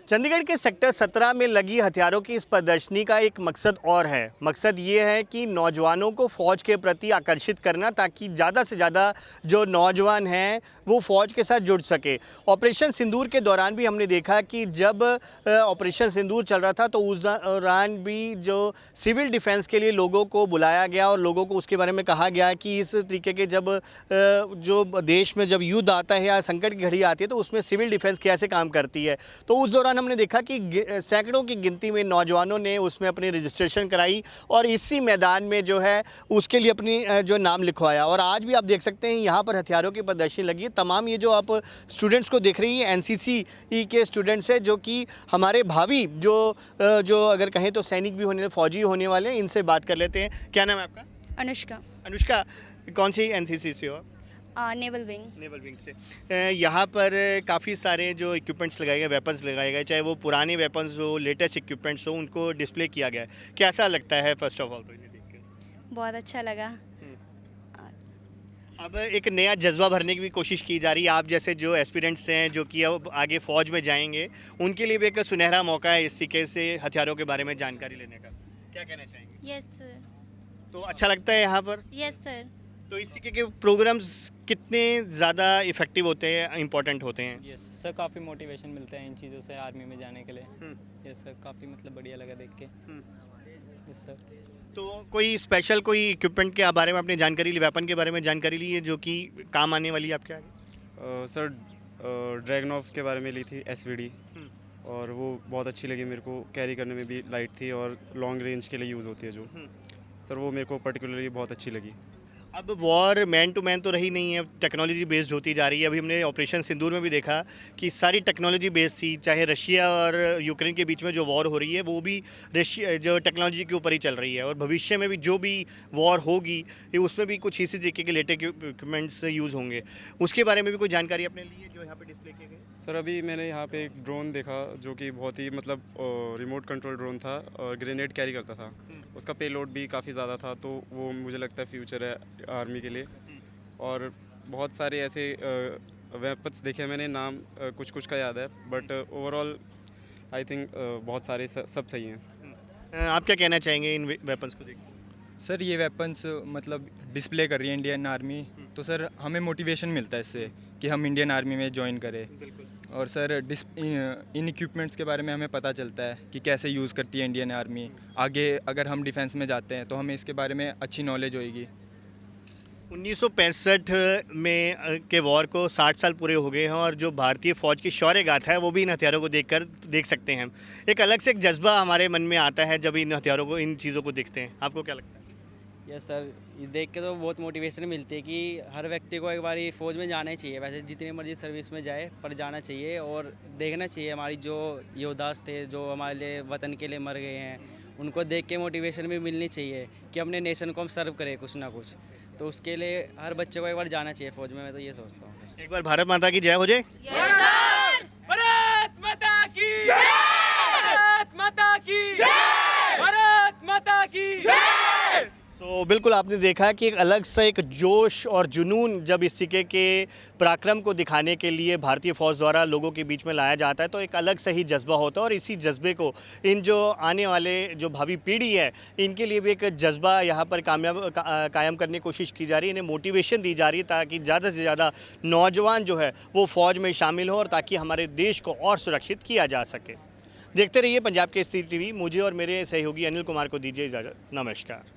चंडीगढ़ के सेक्टर 17 में लगी हथियारों की इस प्रदर्शनी का एक मकसद और है। मकसद ये है कि नौजवानों को फ़ौज के प्रति आकर्षित करना, ताकि ज़्यादा से ज़्यादा जो नौजवान हैं वो फ़ौज के साथ जुड़ सके। ऑपरेशन सिंदूर के दौरान भी हमने देखा कि जब ऑपरेशन सिंदूर चल रहा था तो उस दौरान भी जो सिविल डिफेंस के लिए लोगों को बुलाया गया और लोगों को उसके बारे में कहा गया कि इस तरीके के जब जो देश में जब युद्ध आता है या संकट की घड़ी आती है तो उसमें सिविल डिफेंस कैसे काम करती है। तो उस दौरान हमने देखा कि सैकड़ों की गिनती में नौजवानों ने उसमें अपनी रजिस्ट्रेशन कराई और इसी मैदान में जो है उसके लिए अपनी जो नाम लिखवाया। और आज भी आप देख सकते हैं यहाँ पर हथियारों की प्रदर्शनी लगी है। तमाम ये जो आप स्टूडेंट्स को देख रही हैं एनसीसी के स्टूडेंट्स हैं, जो कि हमारे भावी जो अगर कहें तो सैनिक भी होने, फौजी होने वाले हैं। इनसे बात कर लेते हैं। क्या नाम है आपका? अनुष्का। अनुष्का, कौन सी एनसीसी से हो? Naval wing. नेवल विंग से। यहाँ पर काफ़ी सारे जो इक्विपमेंट्स लगाए गए, वेपन्स लगाए गए, चाहे वो पुराने वेपन्स हो, लेटेस्ट इक्विपमेंट्स हो, उनको डिस्प्ले किया गया है। कैसा लगता है फर्स्ट ऑफ ऑल तो इन्हें देख के? बहुत अच्छा लगा। अब एक नया जज्बा भरने की भी कोशिश की जा रही है। आप जैसे जो एस्पिरेंट्स हैं जो कि अब आगे फ़ौज में जाएंगे, उनके लिए भी एक सुनहरा मौका है इस तरीके से हथियारों के बारे में जानकारी लेने का। क्या कहना चाहेंगे? Yes sir. तो अच्छा लगता है यहाँ पर? Yes sir. तो इसी के प्रोग्राम्स कितने ज़्यादा इफ़ेक्टिव होते हैं, इम्पोर्टेंट होते हैं? यस सर, काफ़ी मोटिवेशन मिलता है इन चीज़ों से आर्मी में जाने के लिए। यस सर, काफ़ी मतलब बढ़िया लगा देख के। Yes sir. तो कोई स्पेशल कोई इक्विपमेंट के बारे में आपने जानकारी ली, वेपन के बारे में जानकारी ली है जो कि काम आने वाली है आपके आगे? सर, ड्रैगनॉफ के बारे में ली थी, एसवीडी, और वो बहुत अच्छी लगी मेरे को। कैरी करने में भी लाइट थी और लॉन्ग रेंज के लिए यूज़ होती है जो। सर वो मेरे को पर्टिकुलरली बहुत अच्छी लगी। अब वॉर मैन टू मैन तो रही नहीं है, टेक्नोलॉजी बेस्ड होती जा रही है। अभी हमने ऑपरेशन सिंदूर में भी देखा कि सारी टेक्नोलॉजी बेस्ड थी। चाहे रशिया और यूक्रेन के बीच में जो वॉर हो रही है वो भी रशिया जो टेक्नोलॉजी के ऊपर ही चल रही है। और भविष्य में भी जो भी वॉर होगी उसमें भी कुछ इसी तरीके के लेटेस्ट इक्विपमेंट्स यूज़ होंगे। उसके बारे में भी कोई जानकारी आपने ली है जो यहाँ पर डिस्प्ले किए गए? सर अभी मैंने यहाँ पे एक ड्रोन देखा जो कि बहुत ही मतलब रिमोट कंट्रोल ड्रोन था और ग्रेनेड कैरी करता था। उसका पेलोड भी काफ़ी ज़्यादा था, तो वो मुझे लगता है फ्यूचर है आर्मी के लिए। और बहुत सारे ऐसे वेपन्स देखे मैंने, नाम कुछ कुछ का याद है, बट ओवरऑल आई थिंक बहुत सारे सब सही हैं। आप क्या कहना चाहेंगे इन वेपन्स को देख? सर ये वेपन्स मतलब डिस्प्ले कर रही है इंडियन आर्मी, तो सर हमें मोटिवेशन मिलता है इससे कि हम इंडियन आर्मी में ज्वाइन करें। और सर इन इक्विपमेंट्स के बारे में हमें पता चलता है कि कैसे यूज़ करती है इंडियन आर्मी। आगे अगर हम डिफेंस में जाते हैं तो हमें इसके बारे में अच्छी नॉलेज होएगी। 1965 में के वॉर को 60 साल पूरे हो गए हैं और जो भारतीय फ़ौज की शौर्य गाथा है वो भी इन हथियारों को देख सकते हैं। एक अलग से एक जज्बा हमारे मन में आता है जब इन हथियारों को, इन चीज़ों को देखते हैं। आपको क्या लगता है? यस सर, ये देख के तो बहुत मोटिवेशन मिलती है कि हर व्यक्ति को एक बार फ़ौज में जाना ही चाहिए। वैसे जितनी मर्जी सर्विस में जाए पर जाना चाहिए और देखना चाहिए हमारी जो योद्धास थे जो हमारे लिए वतन के लिए मर गए हैं, उनको देख के मोटिवेशन भी मिलनी चाहिए कि अपने नेशन को हम सर्व करें कुछ ना कुछ। तो उसके लिए हर बच्चे को एक बार जाना चाहिए फ़ौज में, मैं तो ये सोचता हूँ। एक बार भारत माता की जय हो जाए। भारत माता की जय! भारत माता की जय! भारत माता की जय! तो बिल्कुल आपने देखा कि एक अलग सा एक जोश और जुनून जब इस तरीके के पराक्रम को दिखाने के लिए भारतीय फ़ौज द्वारा लोगों के बीच में लाया जाता है तो एक अलग सा ही जज्बा होता है। और इसी जज्बे को इन जो आने वाले जो भावी पीढ़ी है इनके लिए भी एक जज्बा यहाँ पर कायम करने की कोशिश की जा रही है। इन्हें मोटिवेशन दी जा रही है ताकि ज़्यादा से ज़्यादा नौजवान जो है वो फ़ौज में शामिल हो और ताकि हमारे देश को और सुरक्षित किया जा सके। देखते रहिए पंजाब केसरी टीवी। मुझे और मेरे सहयोगी अनिल कुमार को दीजिए इजाज़त। नमस्कार।